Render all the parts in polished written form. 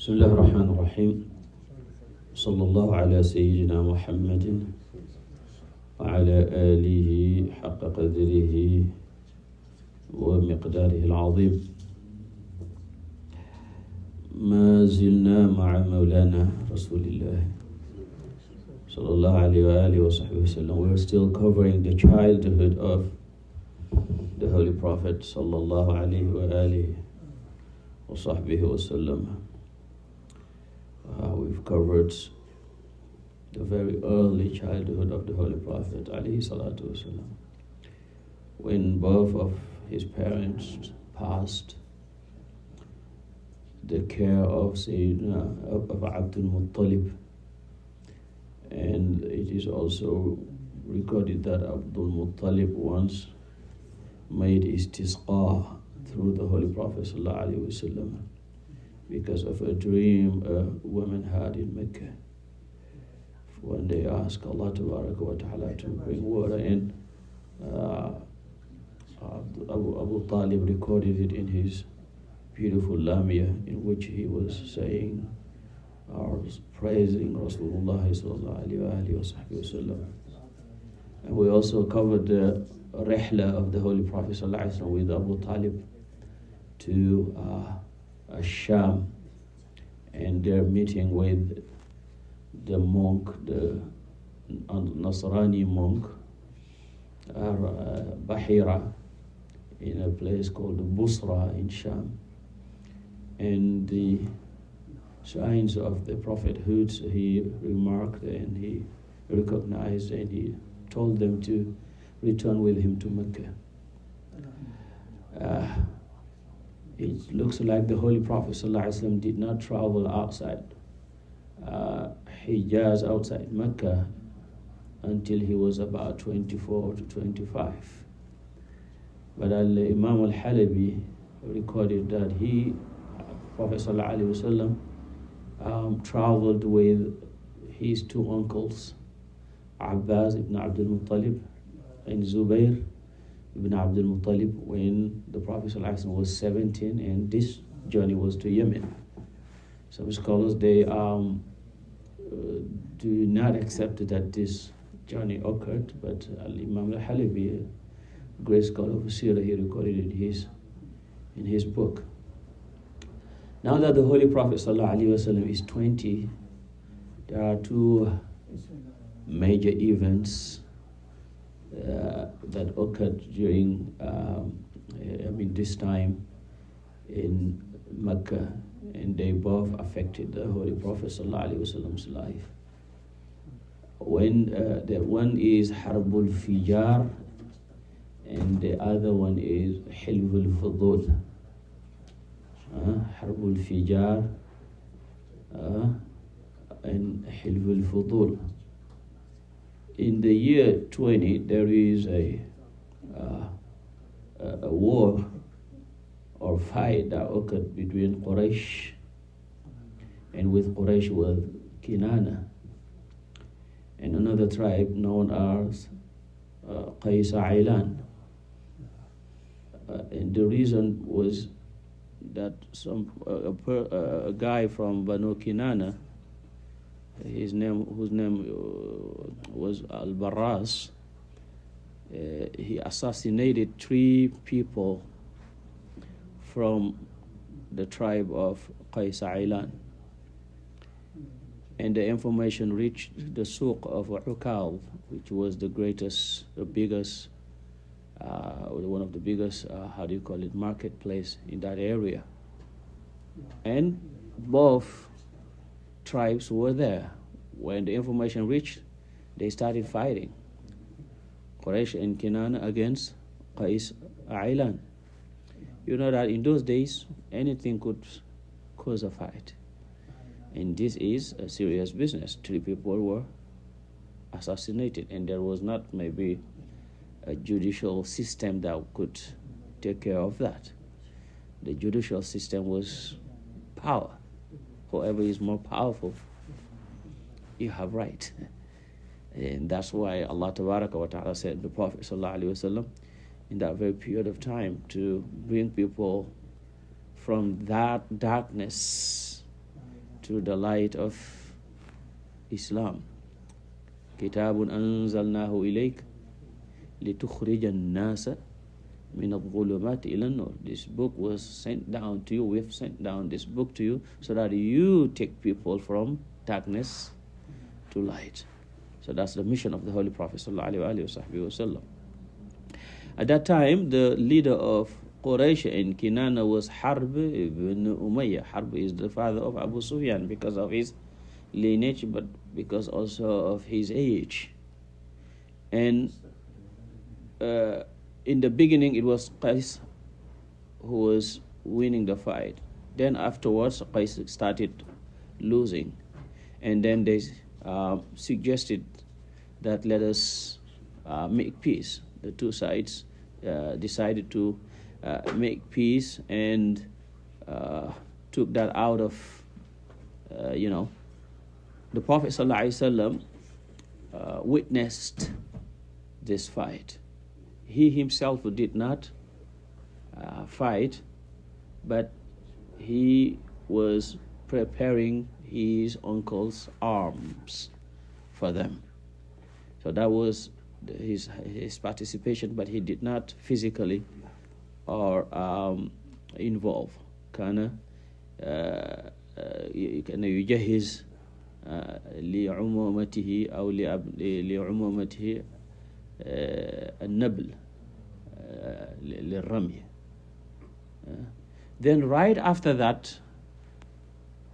بسم الله الرحمن الرحيم صلى الله على سيدنا محمد وعلى آله حق قدره ومقداره العظيم. ما زلنا مع مولانا رسول الله صلى الله عليه وآله وصحبه وسلم. We are still covering the childhood of the Holy Prophet صلى الله عليه وآله وصحبه وسلم. We've covered the very early childhood of the Holy Prophet alayhi salatu wasalam, when both of his parents passed, the care of Sayyidina of Abdul Muttalib, and it is also recorded that Abdul Muttalib once made istisqa through the Holy Prophet sallallahu alaihi wasallam because of a dream a woman had in Mecca. When they asked Allah wa ta'ala to bring water in, Abu Talib recorded it in his beautiful lamia, in which he was saying or praising Rasulullah sallallahu alaihi wasallam. And we also covered the rihla of the Holy Prophet sallallahu alaihi wasallam with Abu Talib to Sham, and their meeting with the monk, the Nasrani monk, Bahira, in a place called Busra in Sham. And the signs of the prophethood he remarked and he recognized, and he told them to return with him to Mecca. It looks like the Holy Prophet ﷺ did not travel outside Hijaz, outside Mecca, until he was about 24 to 25. But Imam al-Halabi recorded that Prophet ﷺ, traveled with his two uncles, Abbas ibn Abdul Muttalib and Zubair ibn Abdul Muttalib, when the Prophet ﷺ was 17, and this journey was to Yemen. Some scholars, they do not accept that this journey occurred, but Imam al-Halabi, a great scholar of Sirah, he recorded it in his book. Now that the Holy Prophet ﷺ is 20, there are two major events that occurred during this time in Mecca, and they both affected the Holy Prophet ﷺ's life. When the one is Harbul Fijar, and the other one is Hilvul Fudul. Harbul Fijar and Hilvul Fudul. In the year 20, there is a war or fight that occurred between Quraysh, and with Quraysh was Kinana, and another tribe known as Qais Ailan. And the reason was that a guy from Banu Kinana, whose name was Al-Barras, he assassinated 3 people from the tribe of Qais Ailan. And the information reached the Suq of Ukal, which was one of the biggest, marketplace in that area. And both tribes were there. When the information reached, they started fighting. Quraysh and Kinana against Qais Ailan. You know that in those days, anything could cause a fight. And this is a serious business. 3 people were assassinated, and there was not maybe a judicial system that could take care of that. The judicial system was power. Whoever is more powerful, you have right. And that's why Allah wa ta'ala said the Prophet sallallahu alaihi wasallam in that very period of time to bring people from that darkness to the light of Islam. Kitabun anzalnahu ilayk litukhrijan nasa min adh-dhulumati ila an-nur. This book was sent down to you. We have sent down this book to you so that you take people from darkness to light. So that's the mission of the Holy Prophet sallallahu alaihi wasallam. At that time, the leader of Quraysh in Kinana was Harb ibn Umayyah. Harb is the father of Abu Sufyan because of his lineage, but because also of his age. And in the beginning, it was Qais who was winning the fight. Then afterwards, Qais started losing. And then they suggested that let us make peace. The two sides decided to make peace and took that out of, the Prophet ﷺ witnessed this fight. He himself did not fight, but he was preparing his uncle's arms for them. So that was his participation, but he did not physically or involve. كان يجهز لعمومته أو لعمومته النبل للرمي. Then right after that,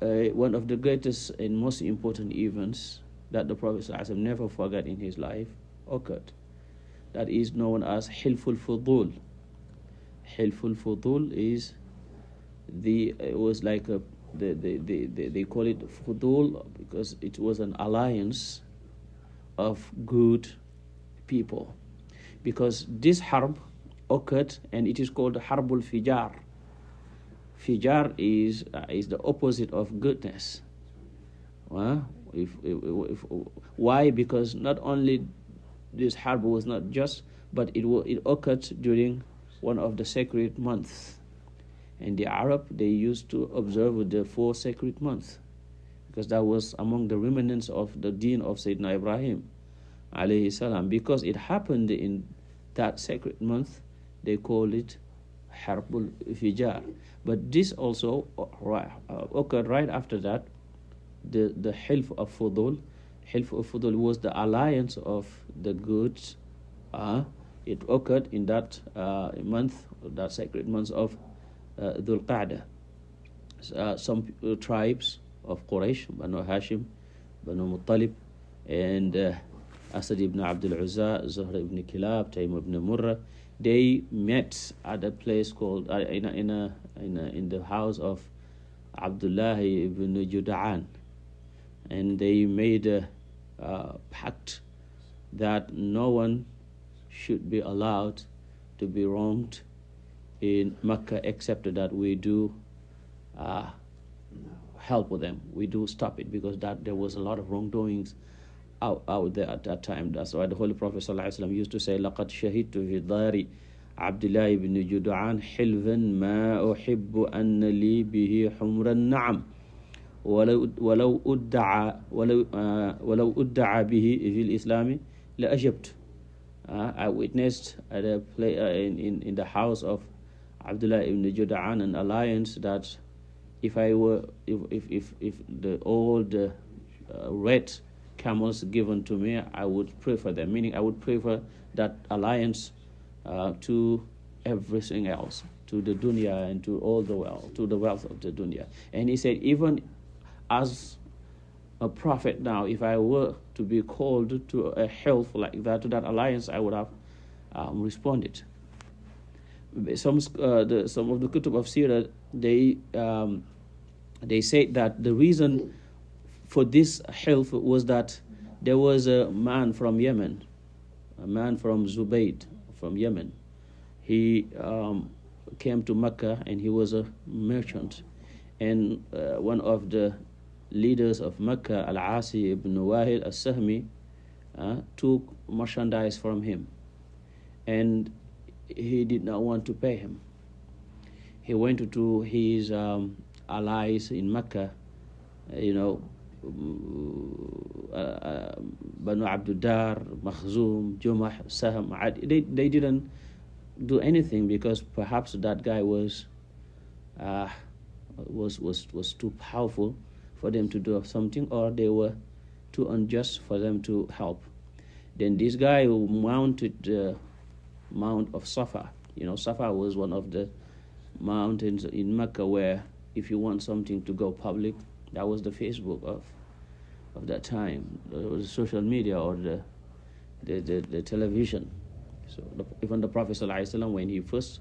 one of the greatest and most important events that the Prophet ﷺ never forgot in his life occurred. That is known as Hilful Fudul. Hilful Fudul is it was like they call it Fudul because it was an alliance of good people. Because this harb occurred, and it is called Harbul Fijar. Fijar is the opposite of goodness. Why? Because not only this harb was not just, but it occurred during one of the sacred months. And the Arab, they used to observe the 4 sacred months, because that was among the remnants of the deen of Sayyidina Ibrahim alayhi salam. Because it happened in that sacred month, they call it Harbul Fijar. But this also occurred right after that, the Hilf of Fudul. Hilf of Fudul was the alliance of the goods. It occurred in that month, that sacred month of Dhul Qa'dah. Some tribes of Quraysh, Banu Hashim, Banu Muttalib, and Asad ibn Abdul Uzza, Zuhr ibn Kilab, Taym ibn Murrah, they met at a place called in the house of Abdullah ibn Juda'an, and they made a pact that no one should be allowed to be wronged in Mecca except that we do help with them. We do stop it, because that there was a lot of wrongdoings out there at that time. That's why the Holy Prophet ﷺ used to say, لَقَدْ شَهِدْتُ فِي دَارِ عبد الله بن جدعان حلفا ما أحب أن لي به حمر النعم ولو أدعى به في الإسلام لأجبت. I witnessed at a in the house of Abdullah ibn Juda'an an alliance that if the old red camels given to me, I would prefer them. Meaning, I would prefer that alliance to everything else, to the dunya and to all the wealth, to the wealth of the dunya. And he said, even as a prophet now, if I were to be called to a health like that, to that alliance, I would have responded. Some of the Kutub of Sirah, they said that the reason for this health was that there was a man from Yemen, a man from Zubayd from Yemen. He came to Mecca, and he was a merchant. And one of the leaders of Mecca, Al-Asi ibn Wahid al-Sahmi, took merchandise from him, and he did not want to pay him. He went to his allies in Mecca you know, Banu Abdudar, Makhzum, Jumah, Saham, they didn't do anything because perhaps that guy was too powerful for them to do something, or they were too unjust for them to help. Then this guy who mounted the Mount of Safa, Safa was one of the mountains in Mecca where if you want something to go public, that was the Facebook of that time, the social media or the television. So even the Prophet ﷺ, when he first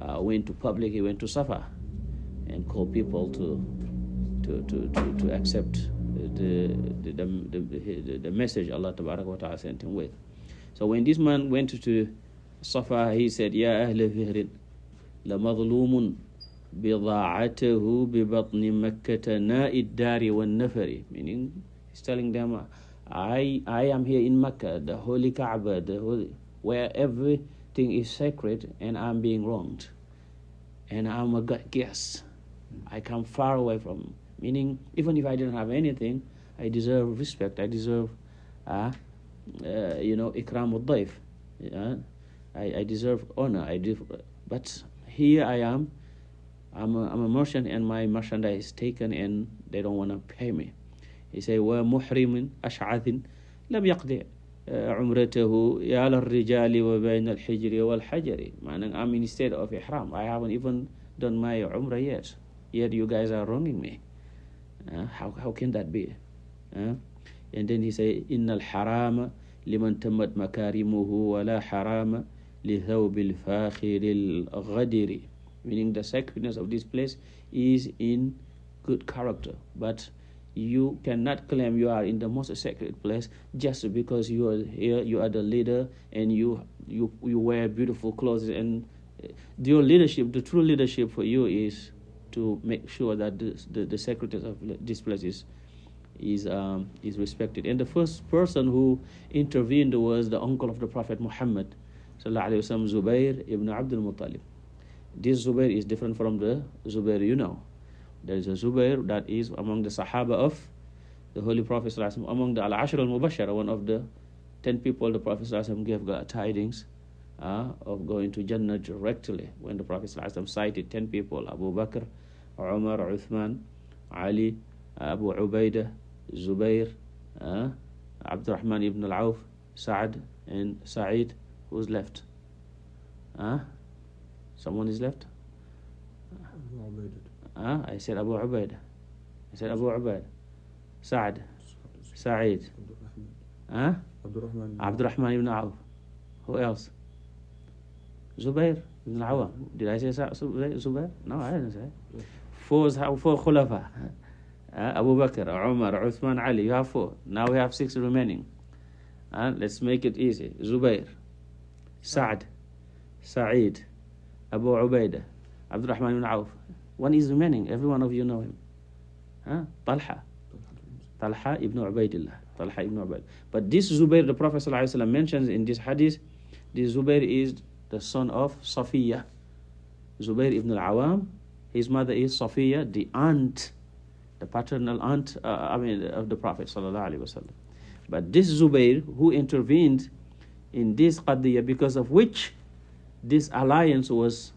went to public, he went to Safa and called people to accept the message Allah Tabaraka wa Ta'ala sent him with. So when this man went to Safa, he said, Ya Ahl Fihrin, la madlumun bida'atahu bi batni Makkata na'id dari wan nafari. Meaning, he's telling them, I am here in Mecca, the holy Kaaba, where everything is sacred, and I'm being wronged. And I'm a guest. I come far away from, meaning, even if I didn't have anything, I deserve respect. I deserve, ikram al-dayf. I deserve honor. But here I am. I'm a merchant, and my merchandise is taken, and they don't want to pay me. He said, وَمُحْرِمٍ أَشْعَثٍ لَمْ يَقْضِعْ عُمْرَتَهُ يَا لَلرِّجَالِ وَبَيْنَ الْحِجْرِ وَالْحَجَرِ. Meaning, I'm in state of ihram. I haven't even done my umrah yet. Yet you guys are wronging me. How can that be? And then he said, إِنَّ الْحَرَامَ لِمَنْ تَمَّتْ مَكَارِمُهُ وَلَا حَرَامَ لِثَوْبِ الْفَاخِرِ الْغَدِرِ. Meaning the sacredness of this place is in good character. But you cannot claim you are in the most sacred place just because you are here, you are the leader, and you wear beautiful clothes. And your leadership, the true leadership for you is to make sure that the sacredness of this place is respected. And the first person who intervened was the uncle of the Prophet Muhammad, sallallahu alaihi wasallam, Zubair ibn Abdul Muttalib. This Zubair is different from the Zubair you know. There is a Zubair that is among the Sahaba of the Holy Prophet sallallahu alaihi wasallam, among the Al-Ashr al-Mubashara, one of the 10 people the Prophet sallallahu alaihi wasallam gave tidings of going to Jannah directly. When the Prophet sallallahu alaihi wasallam cited 10 people, Abu Bakr, Umar, Uthman, Ali, Abu Ubaidah, Zubair, Abdurrahman ibn al-Auf, Sa'ad, and Sa'id. Who's left? Someone is left? I said Abu Ubaidah. Sa'ad, Sa'id, Abdurrahman ibn Auf. Who else? Zubair ibn al-Awwam. Did I say Zubair? No, I didn't say. Four Khulafa. Abu Bakr, Umar, Uthman, Ali. You have 4. Now we have 6 remaining. Let's make it easy. Zubair, Sa'ad, Sa'id, Abu Ubaidah, Abdurrahman ibn Auf. One is remaining. Every one of you know him. Talha ibn Ubaidillah. But this Zubair, the Prophet ﷺ mentions in this hadith, this Zubair is the son of Safiya. Zubair ibn al-Awam, his mother is Safiya, the aunt, the paternal aunt, of the Prophet ﷺ. But this Zubair, who intervened in this qadiyya, because of which this alliance was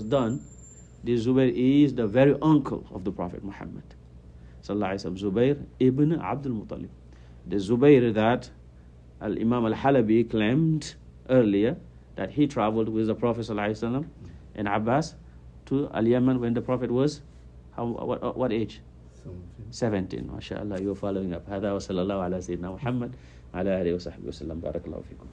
done, this Zubair is the very uncle of the Prophet Muhammad sallallahu alaihi wasallam, Zubair ibn Abdul Muttalib. The Zubair that Imam al-Halabi claimed earlier that he traveled with the Prophet sallallahu alaihi wasallam and Abbas to Al-Yaman when the Prophet was what age? 17. MashaAllah, you're following up. هذا وصلى الله على سيدنا محمد على آله وصحبه وسلم. بارك الله فيكم.